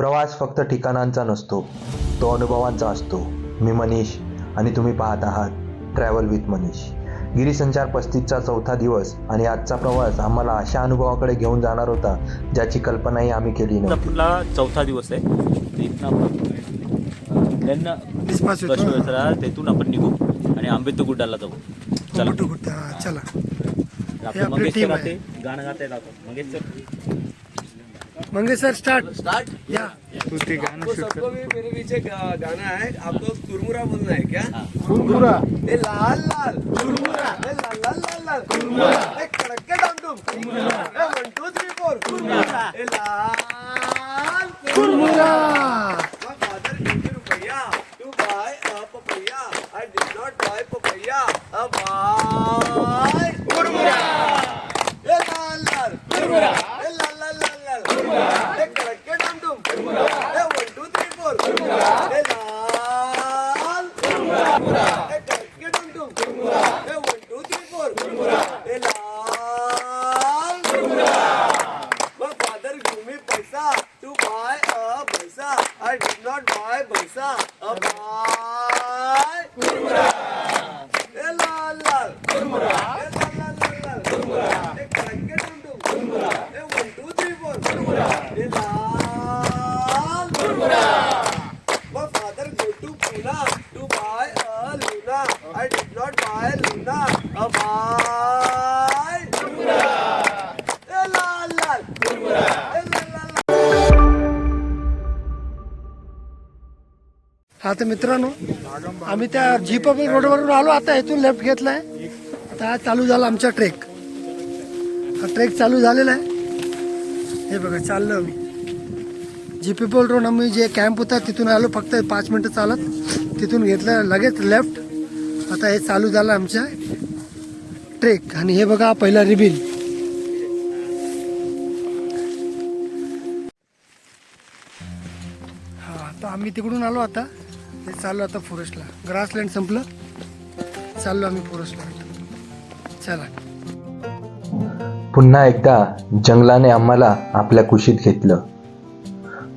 प्रवास फक्त ठिकाणांचा नसतो, तो अनुभवांचा असतो. मी मनीष आणि तुम्ही पाहत आहात ट्रॅव्हल विथ मनीष. गिरीसंचार 35चा चौथा दिवस आणि आजचा प्रवास आम्हाला अशा अनुभवाकडे घेऊन जाणार होता ज्याची कल्पनाही आम्ही केली नव्हती. आपला चौथा दिवस आहे. तेथून आपण निघू आणि आंबेतुगुड्डाला जाऊ. चला चला. आपलं मंगेशकर राहते, गाणं गाता जातो. मंगेशकर स्टार्ट. या तू ते गाणं आपको शूट सबको भी मेरे पीछे गाना है. आपको कुरमुरा बोलना है क्या? कुरमुरा. ए लाल लाल कुरमुरा. ए लाल लाल लाल लाल कुरमुरा. ए कड़के डमडम कुरमुरा. ए 1 2 3 4 कुरमुरा. ए लाल कुरमुरा. My father gave me rupiya to buy a papaya. I did not buy papaya. A buy कुरमुरा. ए लाल लाल कुरमुरा. ए लाल लाल लाल लाल कुरमुरा. ए कड़के डमडम कुरमुरा. ए 1 2 3 4 कुरमुरा. ए लाल कुरमुरा. ए कड़के डमडम कुरमुरा. ए 1 2 3 4 कुरमुरा. ए लाल कुरमुरा. My father gave me paisa to buy a bhaisa. I did not buy bhaisa. A buy kurmura. ए लाल लाल kurmura. ए लाल लाल लाल लाल kurmura. ए कड़के डमडम kurmura. ए 1 2 3 4 kurmura. ए लाल kurmura. My father go to Pune to buy a Luna. I did not buy Luna. A buy kurmura. ए लाल लाल kurmura. ए लाल लाल हा तर मित्रांनो, आम्ही त्या जीपबल रोडवरून आलो. आता इथून लेफ्ट घेतलाय. आता चालू झाला आमचा ट्रेक. हा ट्रेक चालू झालेला आहे. हे बघा चाललो आम्ही जीपीपल रोड. आम्ही जे कॅम्प होता तिथून आलो. फक्त 5 मिनटं चालत तिथून घेतलं लगेच लेफ्ट. आता हे चालू झालं आमचा ट्रेक. आणि हे बघा पहिला रिबिल. हा तर आम्ही तिकडून आलो. आता हे चाललो आता फॉरेस्टला. ग्रासलँड संपलं, चाललो आम्ही फॉरेस्टला. चला. पुन्हा एकदा जंगलाने आम्हाला आपल्या कुशीत घेतलं.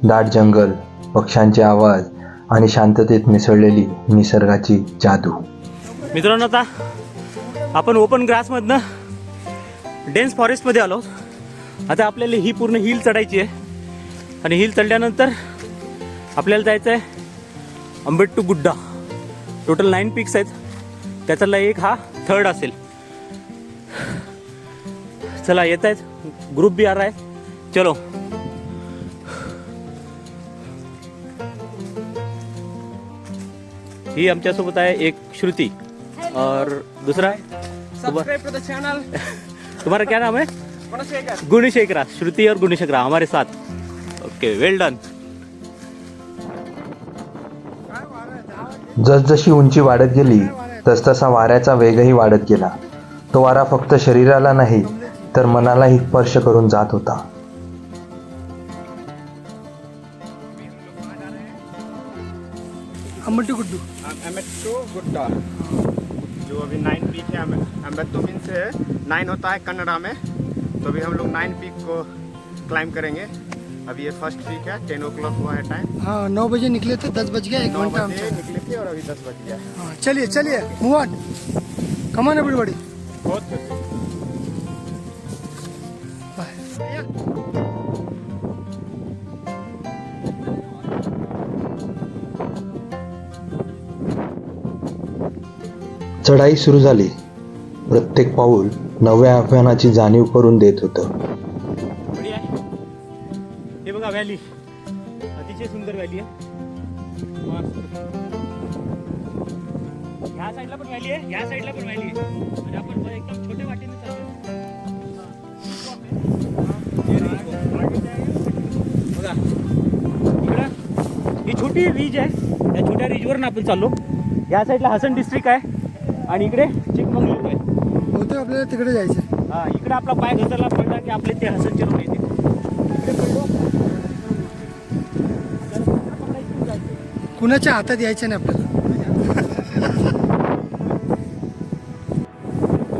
दाट जंगल, पक्ष्यांचे आवाज आणि शांततेत मिसळलेली निसर्गाची जादू. मित्रांनो, आता आपण ओपन ग्रासमधनं डेन्स फॉरेस्टमध्ये आलो. आता आपल्याला ही पूर्ण हिल चढायची आहे. आणि हिल चढल्यानंतर आपल्याला जायचं आहे आंबेतुगुड्डा. टोटल 9 पीक्स आहेत. त्याच्यातला एक हा थर्ड असेल. चला, येत आहेत. ग्रुप भी आ रहा है. चलो. ही आमच्यासोबत आहे एक श्रुती और दूसरा सब्सक्राइब टू द चैनल. तुम्हारा क्या नाम है? गुणशेखर. गुणशेखरा. श्रुति और गुणशेखरा हमारे साथ. ओके, वेल डन. जसजशी उंची वाढत गेली तसतसा वाऱ्याचा वेगही वाढत गेला. तो वारा फक्त शरीराला नाही तर मनालाही स्पर्श करून जात होता. आंबेतुगुड्डू. अम्बेत्तुगुड्डा जो अभी 9 पीक है. अम्बेत्तु मीन से 9 होता है कन्नड़ा में. तो अभी हम लोग 9 पीक को क्लाइम करेंगे. अभी ये फर्स्ट पीक है. 10 o'clock हुआ है टाइम. हाँ 9 बजे निकले थे, 10 बज गया. 1 9 घंटा बजे आमचा. निकले थे और अभी 10 बज गया. हाँ चलिए चलिए मूव ऑन. कमान एवरीबॉडी. बहुत good. चढाई सुरू झाली. प्रत्येक पाऊल नव्या आव्हानाची जाणीव करून देत होतं. बढिया आहे. हे बघा व्हॅली, अतिशय सुंदर व्हॅली आहे. ह्या साईडला पण व्हॅली आहे, ह्या साईडला पण व्हॅली आहे. आणि आपण एकदम छोट्या वाटेने चाललो. बघा इकडं ही छोटी रिज आहे. त्या छोट्या रिजवरून आपण चाललो. या साईडला हसन डिस्ट्रिक्ट आहे आणि इकडे चिकमंगळूर आहे. होते आपल्याला तिकडे जायचं. हा, इकडे आपला पाय घसरला पडला की आपले ते हसनचे रोड येते. इकडे पडलो. कुणाच्या हातात यायचं नाही आपल्याला.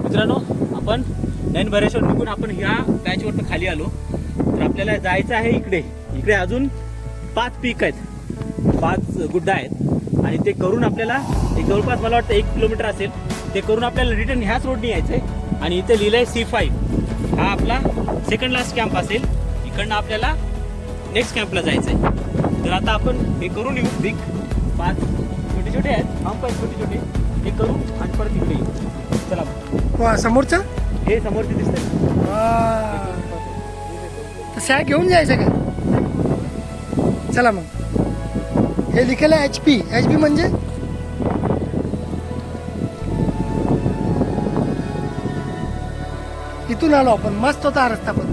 मित्रांनो, आपण नैनभरेश्वर निघून आपण ह्या पॅचवरनं खाली आलो. तर आपल्याला जायचं आहे इकडे. इकडे अजून 5 पीक आहेत, 5 गुड्डा आहेत आणि ते करून आपल्याला एक जवळपास मला वाटतं 1 किलोमीटर असेल. ते करून आपल्याला रिटर्न ह्याच रोडने यायचं आहे. आणि इथे लिहिलं आहे C5. हा आपला सेकंड लास्ट कॅम्प असेल. इकडनं आपल्याला नेक्स्ट कॅम्पला जायचं आहे. तर आता आपण हे करून येऊ. पीक 5 छोटे छोटे आहेत, पंप आहेत छोटे छोटे, हे करू आणि परत इकडे येऊ. चला वा समोरचा हे समोरचे दिसतंय. तर सॅक घेऊन जायचं का? चला मग. हे लिखेलं HP. HP म्हणजे इथून आलो आपण. मस्त होता हा रस्ता पण.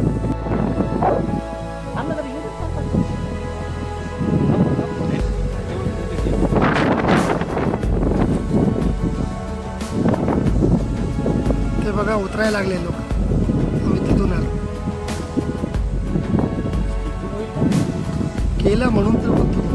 ते बघा उतरायला लागले लोक. आम्ही तिथून आलो. केलं म्हणून तर बोलतो.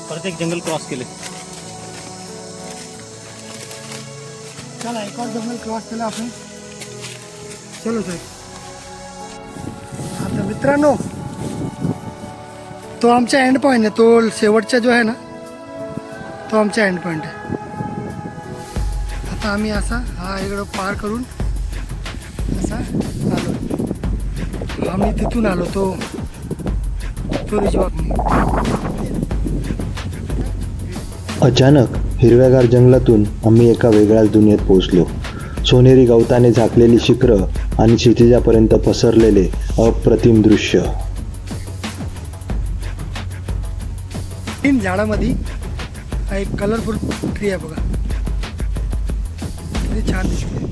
परत एक जंगल क्रॉस केले. चला एक और जंगल क्रॉस केला आपण. चलो साहेब. आता मित्रांनो तो आमचा एंड पॉईंट आहे. तो शेवटचा जो आहे ना तो आमचा एंड पॉईंट आहे. आता आम्ही असा हा इकडं पार करून असा आलो. आम्ही तिथून आलो तो रिजॉर्टने. अचानक हिरव्यागार जंगलातून आम्ही एका वेगळ्याच दुनियेत पोहोचलो. सोनेरी गवताने झाकलेली शिखरं आणि क्षितिजापर्यंत पसरलेले अप्रतिम दृश्य. तीन झाडामध्ये हा एक कलरफुल ट्री आहे बघा. किती छान दिसते.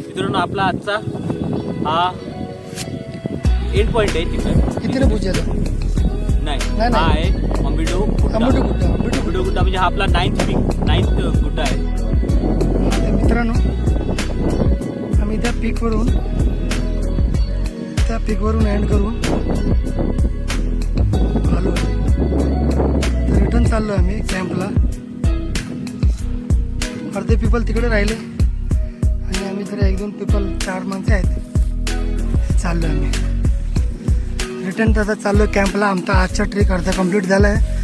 मित्रांनो आपला आजचा हा एंड पॉइंट आहे. तिथं किती रे पूजाला नाही, नाही. हा आहे अंबिडो गुड्डा. आंबटू गुड्डा. अंबिडो गुड्डा म्हणजे हा आपला 9th गुड्डा आहे. तर मित्रांनो आम्ही त्या पीकवरून एंड करून आलो. रिटर्न चाललो आम्ही कॅम्पला. अर्धे पीपल तिकडे राहिले आणि आम्ही जरा 1-2 पीपल 4 माणसं आहेत चाललो आम्ही रिटर्न. तसा चाललो कॅम्पला. आमचा आजचा ट्रेक अर्धा कंप्लीट झाला आहे.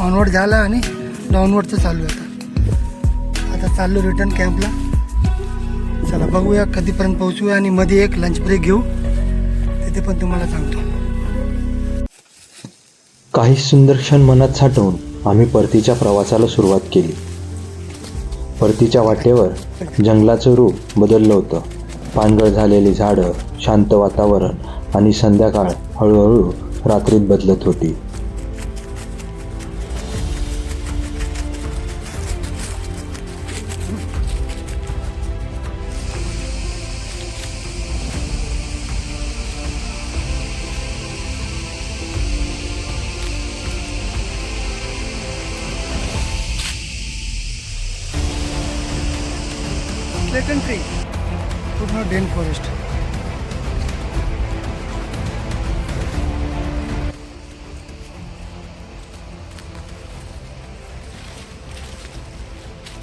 ऑनवर्ड झाला आणि डाऊनवर्डचं चालू आहे. आता चाललो रिटर्न कॅम्पला. चला बघूया कधीपर्यंत पोहोचूया आणि मध्ये एक लंच ब्रेक घेऊ. तिथे पण तुम्हाला सांगतो. काही सुंदर क्षण मनात साठवून आम्ही परतीच्या प्रवासाला सुरुवात केली. परतीच्या वाटेवर जंगलाचं रूप बदललं होतं. पानगळ झालेली झाडं, शांत वातावरण आणि संध्याकाळ हळूहळू रात्रीत बदलत होती. Slatan tree, पूर्ण डेन फॉरेस्ट.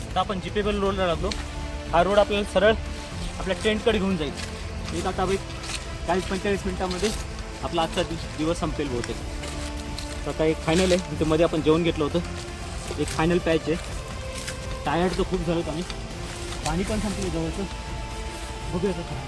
आता आपण जिपेबल रोडला लागलो. हा रोड आपल्याला सरळ आपल्या टेंटकडे घेऊन जाईल. एक आता 40-45 मिनिटामध्ये आपला आजचा दिवस संपेल बहुतेक. तर आता एक फायनल आहे. तिथे मध्ये आपण जेवण घेतलं होतं. एक फायनल पॅच आहे. टायर्ड तर खूप झालं आम्ही. पाणी पण संपलं जवळचं. बघूया आता.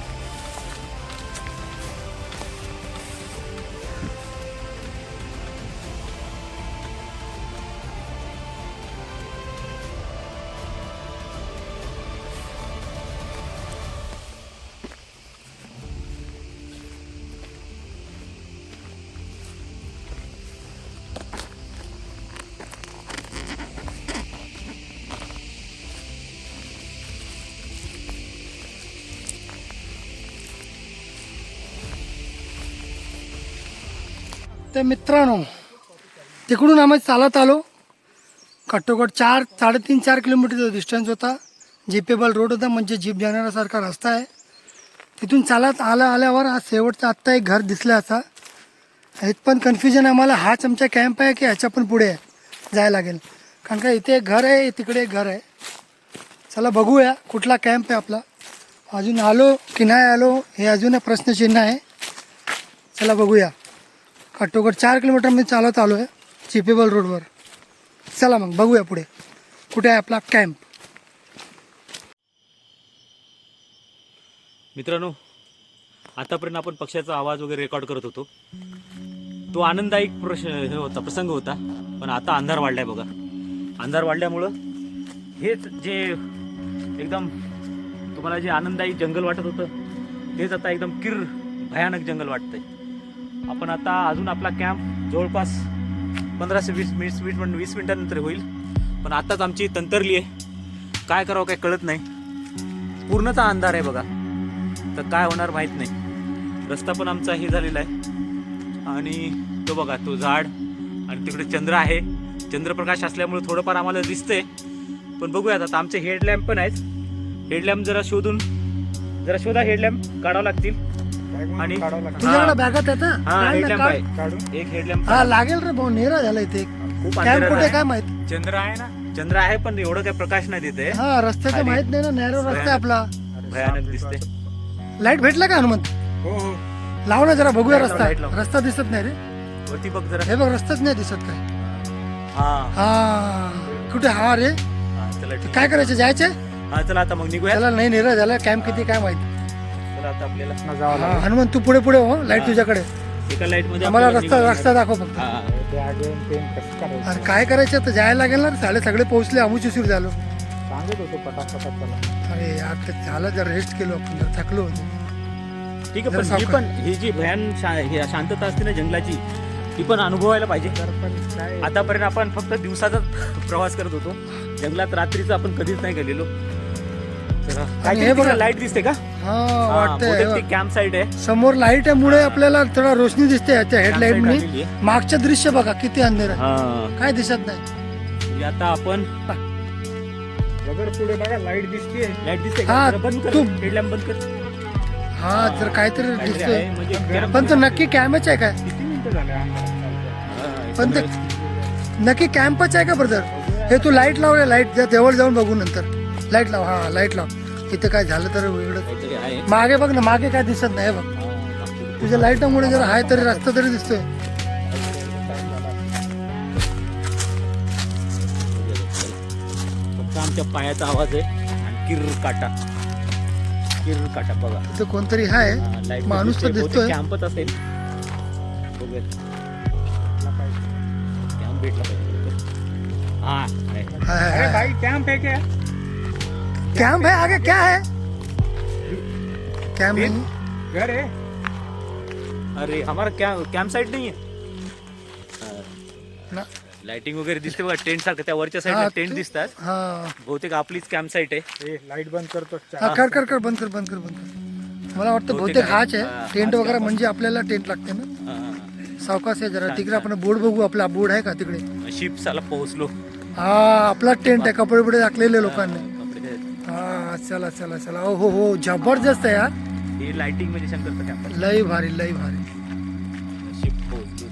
तर मित्रांनो तिकडून आम्ही चालत आलो. कट्टोकट 3.5-4 किलोमीटरचा डिस्टन्स होता. जीपेबल रोड होता, म्हणजे जीप जाण्यासारखा रस्ता आहे. तिथून चालत आल्यावर हा शेवटचा आत्ता एक घर दिसलं असा. ह्यात पण कन्फ्युजन आम्हाला, हाच आमचा कॅम्प आहे की ह्याच्या पण पुढे जायला लागेल, कारण का इथे एक घर आहे, तिकडे एक घर आहे. चला बघूया कुठला कॅम्प आहे आपला. अजून आलो की नाही आलो हे अजून एक प्रश्नचिन्ह आहे. चला बघूया. कट्टोकट 4 किलोमीटर मी चालत आलो आहे चिपेबल रोडवर. चला मग बघूया पुढे कुठे आहे आपला कॅम्प. मित्रांनो, आतापर्यंत आपण पक्ष्याचा आवाज वगैरे रेकॉर्ड करत होतो. तो आनंददायक प्रसंग होता. पण आता अंधार वाढलाय बघा. अंधार वाढल्यामुळं हेच जे एकदम तुम्हाला जे आनंददायी जंगल वाटत होतं तेच आता एकदम भयानक जंगल वाटतंय. आपण आता अजून आपला कॅम्प जवळपास 15 ते 20 मिनिटानंतर होईल. पण आताच आमची तंतरली आहे. काय करावं काय कळत नाही. पूर्णतः अंधार आहे बघा. तर काय होणार माहीत नाही. रस्ता पण आमचा हे झालेला आहे. आणि तो बघा तो झाड आणि तिकडे चंद्र आहे. चंद्रप्रकाश असल्यामुळे थोडंफार आम्हाला दिसतंय. पण बघूयात आता. आमचे हेडलॅम्प पण आहेत. हेडलॅम्प जरा शोधा. हेडलॅम्प काढावं लागतील. आणि तुझ्याकडे बॅगात आहे हा ना? हेडलॅम्प आहे. एक हेडलॅम्प हा लागेल रे भाऊ. नेरा झाला इथे. खूप कॅम्प अंधारात कुठे आहे. काय माहित. चंद्र आहे ना. चंद्र आहे पण एवढं काही प्रकाश नाही देते. हा रस्त्याचं खाली. माहित नाही ना. नॅरो रस्ता आहे आपला. भयानक दिसते. लाईट भेटला का हनुमंत? हो हो. लाव ना जरा बघूया लाईट लाव, रस्ता. लाईट लाव. रस्ता दिसत नाही रे. वरती बघ जरा. हे बघ रस्ताच नाही दिसत काय. हा हा कुठे हा रे. हा, चला ठीक. काय करायचं जायचे? हा चला आता मग निघूया. चला नाही नेरा झाला. कॅम्प किती काय माहित. चला आता आपल्याला हा, हनुमंत तू पुढे पुढे हो. लाईट हा. तुझ्याकडे. एका लाईट मध्ये आम्हाला आपल्याला रस्ता दाखव फक्त. हा. अरे काय करायचं तर जायला लागेल ना. सगळे पोहोचले. आम्हीच उशीर झालो. सांगत होतो पटापट. अरे यार ते झालं जर रेस्ट केलो आपण. जर थकलो होतो. ठीक आहे. जरा पण सावकाश. ही जी ही शांतता असते ना जंगलाची ती पण अनुभवायला पाहिजे. आतापर्यंत आपण फक्त दिवसाचा प्रवास करत होतो. जंगलात रात्रीचं आपण कधीच नाही गेलेलो. हे बघा. लाईट दिसते का? हा वाटतंय. कॅम्प साईड आहे. समोर लाईट आहे मुळे आपल्याला थोडा रोशनी दिसते याच्या हेडलाईट Campsite मुळे. आलेली आहे. मागच्या दृश्य बघा किती अंधेर आहे. हा. काय दिसत नाही. म्हणजे आता आपण अगर पुढे बघा लाईट दिसते. लाईट दिसते हा, का? जरा बंद कर. तू- हेडलॅम्प बंद कर. हा जर काहीतरी काहीतरी दिसतोय. आहे, म्हणजे camp- पण तो नक्की कॅम्पच आहे काय? किती मिनिटं झाले हा, पण ते नक्की कॅम्पच आहे का ब्रदर? हे तू लाईट लावले. लाईट जवळ जाऊन बघू नंतर. लाईट लाव. हा लाईट लाव. इथे काय झालं तर वेगळं. काहीतरी आहे. मागे बघ ना. मागे काय दिसत नाही. हे बघ हा, मागचं. तुझ्या लाईटामुळे जर आहे तरी रस्ता तरी दिसतोय. फक्त आमच्या पायाचा आवाज आहे आणि किर काटा बघा. इथं कोणतरी आहे. हा, लाईट माणूस तर दिसतोय. कॅम्पच असेल. बघूया. कॅम्प भेटला पाहिजे. हा आहे. है. भाई कैंप है क्या? कैंप है आगे. क्या है? कैंप नहीं. घर है. अरे हमारा कॅम्प साईड नाही आहे. ना. लाइटिंग वगैरे दिसते बघा. टेंट सारखं त्या वरच्या साईडला हा, टेंट ते- दिसतात. हा बहुतेक आपलीच कॅम्प साईट आहे. लाईट बंद करतो. हा कर कर कर. बंद कर बंद कर बंद कर. मला वाटतं बहुतेक हाच हा, आहे. टेंट हाच वगैरे camp म्हणजे आपल्याला टेंट लागते ना. हा. सावकाश आहे जरा. तिकडे आपण बोर्ड बघू. आपला बोर्ड आहे का तिकडे? शिप साला पोहोचलो. हा आपला टेंट आहे. कपडे बिडे टाकलेले लोकांनी. कपडे. हा चला चला चला. ओ हो हो जबरदस्त आहे यार. हे लाइटिंग म्हणजे शंकरचं कॅम्प. लई भारी लई भारी. शिप पोहोचलो.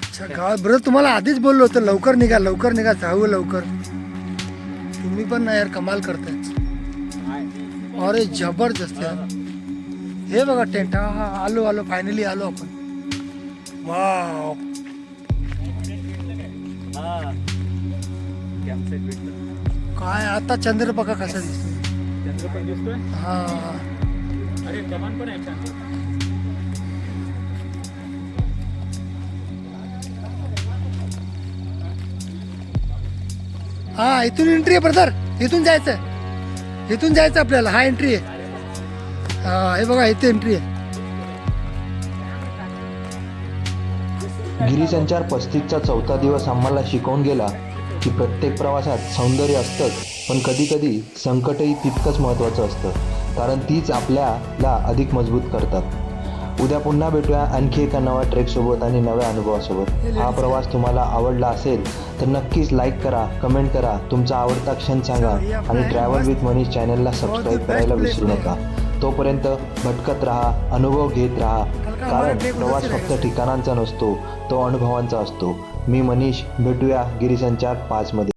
अच्छा गावात ब्रदर तुम्हाला आधीच बोललो होतं लवकर निघा लवकर निघा. जाऊ लवकर. तुम्ही पण ना यार कमाल करताय. अरे जबरदस्त यार. हे बघा टेंट. हा हा आलो आलो. फायनली आलो आपण. वाव. हा कॅम्प साईट भेटलं. काय आता चंद्र बघा कसा दिसतो. चंद्र पण दिसतोय. हा अरे कमान पण आहे छान. हा इथून एंट्री आहे ब्रदर. इथून जायचं. इथून जायचं आपल्याला. हा एंट्री आहे. हा हे बघा इथे एंट्री आहे. गिरीसंचार 35चा चौथा दिवस आम्हाला शिकवून गेला की प्रत्येक प्रवासात सौंदर्य असतंच, पण कधीकधी संकटही तितकंच महत्त्वाचं असतं, कारण तीच आपल्याला अधिक मजबूत करतात. उद्या पुन्हा भेटूया आणखी एका नव्या ट्रेकसोबत आणि नव्या अनुभवासोबत. हा प्रवास तुम्हाला आवडला असेल तर नक्कीच लाईक करा, कमेंट करा, तुमचा आवडता क्षण सांगा आणि ट्रॅव्हल विथ मनीष चॅनलला सबस्क्राईब करायला विसरू नका. तोपर्यंत भटकत राहा, अनुभव घेत राहा, कारण प्रवास फक्त ठिकाणांचा नसतो, तो अनुभवांचा असतो. मी मनीष, भेटूया गिरीसंचार 5 मध्ये.